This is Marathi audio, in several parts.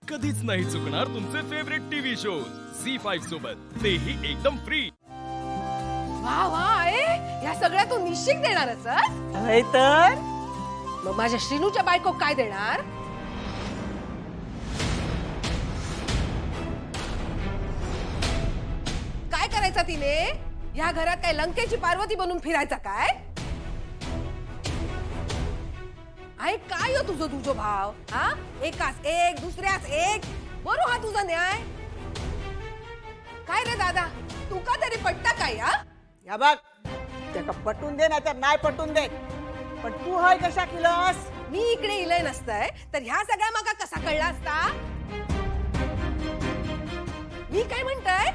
कधीच नाही चुकणार तुमचे फेवरेट टीव्ही शोज झी5 सोबत, तेही एकदम फ्री। वा वा या सगळ्या तू निश्चित देणारच होय तर मग माझ्या श्रीनूच्या बायको काय देणार? काय करायचं तिने? या घरात काय लंकेची पार्वती बनून फिरायचा काय? आई काय हो तुझो भाव? हा, एकाच एक दुसऱ्याच एक, बरो हा तुझा न्याय? काय रे दादा, तू का तरी पट्टा काय? हा या बघ, त्याला पटून दे नाही तर नाही पटून दे, पण तू हाय कशा किलोस? मी इकडे इलय नसतंय तर ह्या सगळ्या मागा कसा कळला असता? मी काय म्हणतोय,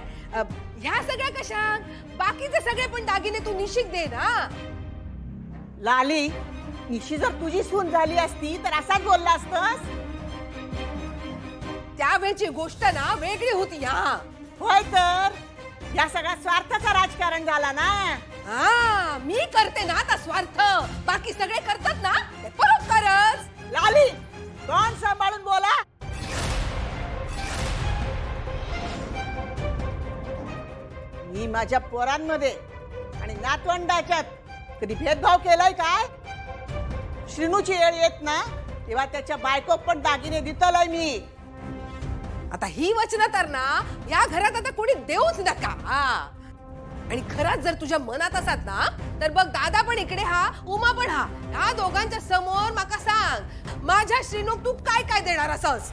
ह्या सगळ्या कशा? बाकीचे सगळे पण दागिने तू निश्चित दे ना। लाली, निशी जर तुझी सून झाली असती तर असाच बोलला असतस? त्यावेळची गोष्ट ना वेगळी होती। हा होय तर या सगळ्या स्वार्थाचा राजकारण झाला ना। हा, मी करते ना आता स्वार्थ, बाकी सगळे करतात ना ते परोपकारच। लाली, तोंड सांभाळून बोला। मी माझ्या पोरांमध्ये आणि नातवंडाच्यात कधी भेदभाव केलाय काय? श्रीनूची येळ येत ना तेव्हा त्याच्या बायको पण दागिने दितलय मी। आता ही वचन तर ना या घरात आता कोणी देऊच नका। हा, आणि खरंच जर तुझ्या मनात असत ना तर बघ, दादा पण इकडे हा, उमा पण हा, ह्या दोघांच्या समोर माका सांग, माझ्या श्रीनूक तू काय काय देणार असस?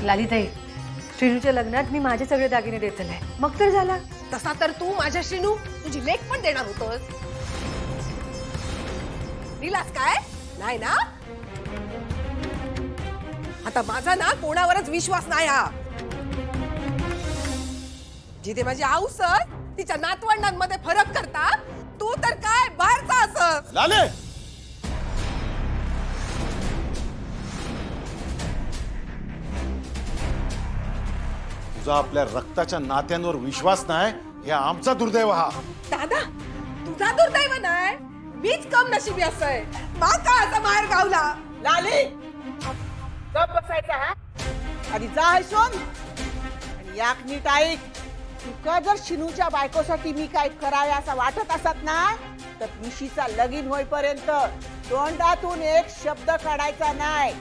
लालीताई, श्रीनूच्या लग्नात मी माझे सगळे दागिने देतले, मग तर झाला। तसा तर तू माझ्या श्रीनू तुझी लेक पण देणार होतस, दिलास काय? नाही ना? आता माझा ना कोणावरच विश्वास नाही हा। जिथे माझी आऊस तिच्या नातवंडांमध्ये फरक करता, तू तर काय बाहेरचा असस। लाले, तुझा आपल्या रक्ताच्या नात्यांवर विश्वास नाही हे आमचा दुर्दैव हा। दादा, तुझा दुर्दैव नाही, मीच कम नशिबी असय। माका असा बाहेर गावला। लाली, गप बसायचा हा? आधी जा हैसून आणि याक नीट ऐक। तुका जर शिनूच्या बायकोसाठी मी काय करावे असं वाटत असत ना तर निशीचा लगीन होईपर्यंत तोंडातून एक शब्द काढायचा नाही।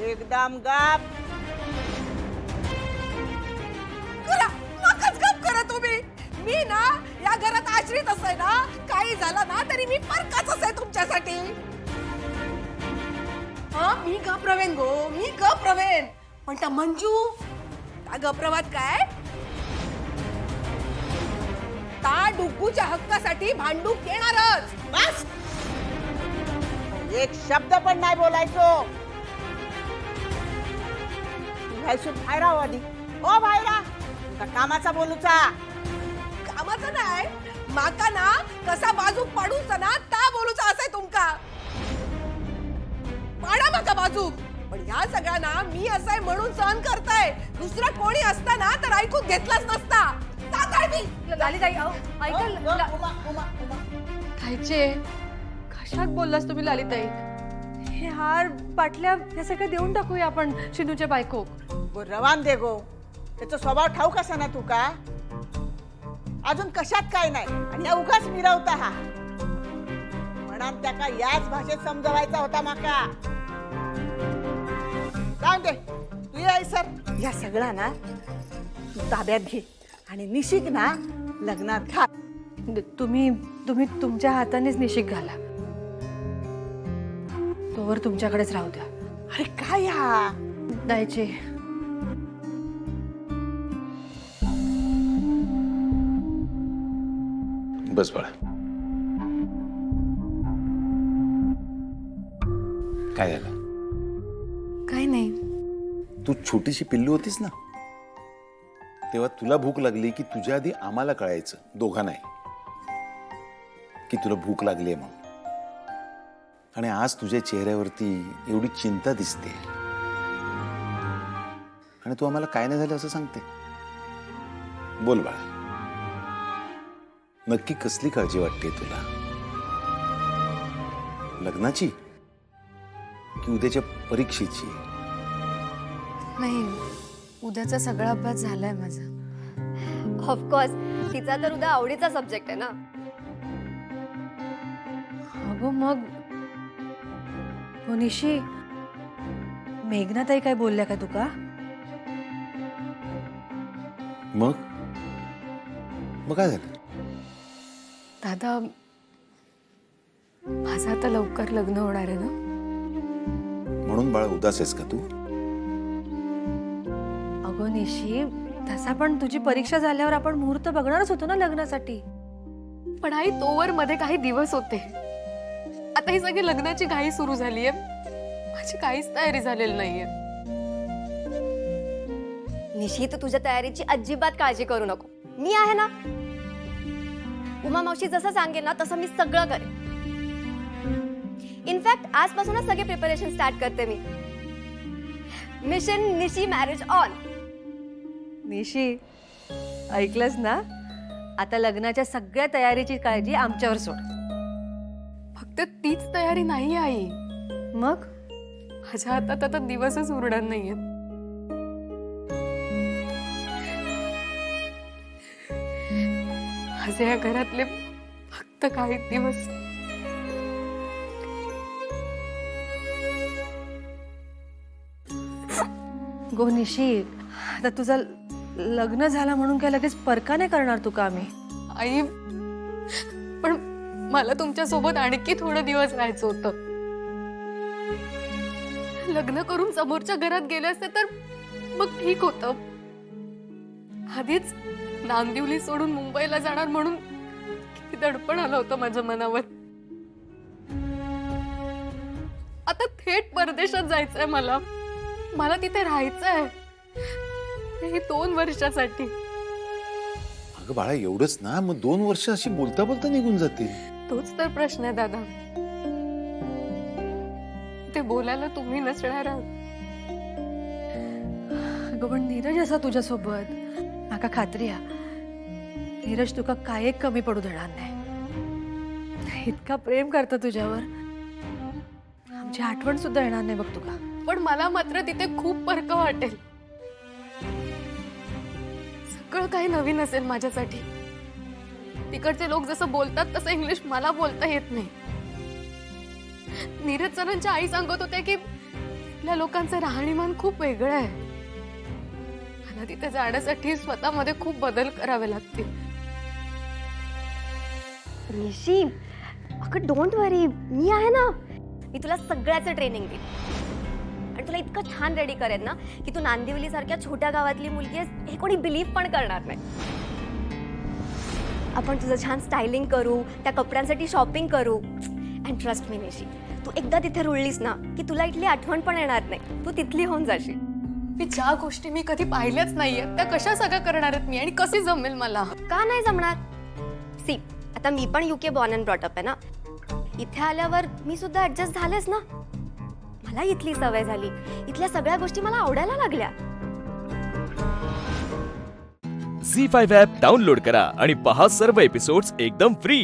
एकदम गप करा, नकाच गप करा तुम्ही। मी ना या घरात आश्रित असय ना, काही झालं ना तरी मी परकाच असय तुमच्यासाठी। हा, मी गप्रवेन गो, मी गप्रवेन, पण त्या मंजू त्या गप्रवात काय? ता डुकूच्या हक्कासाठी भांडूक येणारच। बस, एक शब्द पण नाही बोलायचो। हैसून बाहेर आहो आधी। ओ बाहेरा, तुका कामाचा बोलूचा? कामाचं नाही, माका ना कसा बाजूक पाडूचा ना ता बोलूचा असय तुमका। पाडा माका बाजूक, पण ह्या सगळ्यांना मी असंय म्हणून सहन करताय। दुसरा कोणी असता ना तर ऐकून घेतलाच नसता। काय मी लालीताई, ऐकल उमा, उमा, उमा। खायचे कशात बोललास तुम्ही लालीताई? हे हार बाटल्या या सगळं देऊन टाकूया आपण शिनूच्या बायको। गो रवान दे गो, त्याचा स्वभाव ठाऊक असा ना तुका? अजून कशात काय नाही आणि या उगाच मिरवता हा। म्हणान त्याका याच भाषेत समजवायचा होता माका। जाऊन दे, तू ये सर। या सगळा ना तू ताब्यात घे आणि निशिक ना लग्नात घाल। तुम्ही तुम्ही तुमच्या हातानेच निशिक घाला, तोवर तुमच्याकडेच राहू द्या। अरे काय हा द्यायचे बस बाळा, काय झालं? काय नाही। तू छोटीशी पिल्लू होतीस ना तेव्हा तुला भूक लागली की तुझ्या आधी आम्हाला कळायचं, दोघांनाही, की तुला भूक लागली म्हणून। आणि आज तुझ्या चेहऱ्यावरती एवढी चिंता दिसते आणि तू आम्हाला काय नाही झालं असं सांगते। बोल बाळा, नक्की कसली काळजी वाटते तुला? लग्नाची? की उद्याच्या परीक्षेची आहे? नाही, उद्याचा सगळा अभ्यास झालाय माझा. ऑफकोर्स तिचा तर उद्या आवडीचा सब्जेक्ट आहे ना. अगो मग हो निशी, मेघनाताई काय बोलल्या का तुका? मग काय झालं? दादा, माझं आता लवकर लग्न होणार आहे ना. म्हणून बाळा उदास आहेस का तू? अगो निशी, तसा पण तुझी परीक्षा झाल्यावर आपण मुहूर्त बघणारच होतो ना लग्नासाठी. पण आई, तोवर मध्ये काही दिवस होते. आता ही सगळी लग्नाची घाई सुरू झालीये. माझी काहीच तयारी झालेली नाहीये. निशी, तू तुझ्या तयारीची अजिबात काळजी करू नको. मी आहे ना. उमा मावशी जसं सांगेल ना तसं मी सगळं करेन. इनफॅक्ट आजपासूनच सगळे प्रिपरेशन स्टार्ट करते मी. मिशन निशी मॅरेज ऑन. निशी, ऐकलंस ना? आता लग्नाच्या सगळ्या तयारीची काळजी आमच्यावर सोड. फक्त तीच तयारी नाही आई. मग माझ्या हातात आता दिवसच उरणार नाहीये. माझे या घरातले फक्त काही दिवस. गो निशी, आता तुझं लग्न झालं म्हणून काय लगेच परका नाही करणार तुका आम्ही. आई, पण मला तुमच्या सोबत आणखी थोडे दिवस राहायचं होतं. लग्न करून समोरच्या घरात गेले असते तर मग ठीक होतं. आधीच नांदिवली सोडून मुंबईला जाणार म्हणून किती दडपण आलं होतं माझ्या मनावर. आता थेट परदेशात जायचंय मला. मला तिथे राहायचंय, हे 2 वर्षासाठी. अगं बाळा, एवढंच ना? मग 2 वर्ष अशी बोलता बोलता निघून जातील. तोच तर प्रश्न आहे दादा. ते बोलायला तुम्ही नसणार आहात. अगं पण नीरज असा तुझ्यासोबत, माका खात्री आहे नीरज तुका काय एक कमी पडू देणार नाही. इतका प्रेम करतो तुझ्यावर, आमची आठवण सुद्धा येणार नाही बघ तुका. पण मला मात्र तिथे खूप फरक वाटेल. सगळं काही नवीन असेल माझ्यासाठी. तिकडचे लोक जसं बोलतात तसं इंग्लिश मला बोलता येत नाही. नीरज सरांच्या आई सांगत होत्या की आपल्या लोकांचं राहणीमान खूप वेगळं आहे. मला तिथे जाण्यासाठी स्वतःमध्ये खूप बदल करावे लागतील. निशी, अगं डोंट वरी, मी आहे ना. मी तुला सगळ्याचं ट्रेनिंग देईन आणि तुला इतकं छान रेडी करेन ना की तू नांदिवली सारख्या छोट्या गावातली मुलगी आहेस हे कोणी बिलीव्ह पण करणार नाही. आपण तुझं छान स्टायलिंग करू, त्या कपड्यांसाठी शॉपिंग करू. अँड ट्रस्ट मी निशी, तू एकदा तिथे रुळलीस ना की तुला इथली आठवण पण येणार नाही. तू तिथली होऊन जाशील. मी ज्या गोष्टी मी कधी पाहिल्याच नाहीये त्या कशा सगळ्या करणार आहेत मी, आणि कशी जमेल मला? का नाही जमणार? सी, आता मी पण UK born and brought up आहे ना. इथे आल्यावर मी सुद्धा ऍडजस्ट झालेच ना. मला इथली सवय झाली. इथल्या सगळ्या गोष्टी मला आवडायला लागल्या. झी 5 ॲप डाउनलोड करा आणि पहा सर्व एपिसोड्स एकदम फ्री.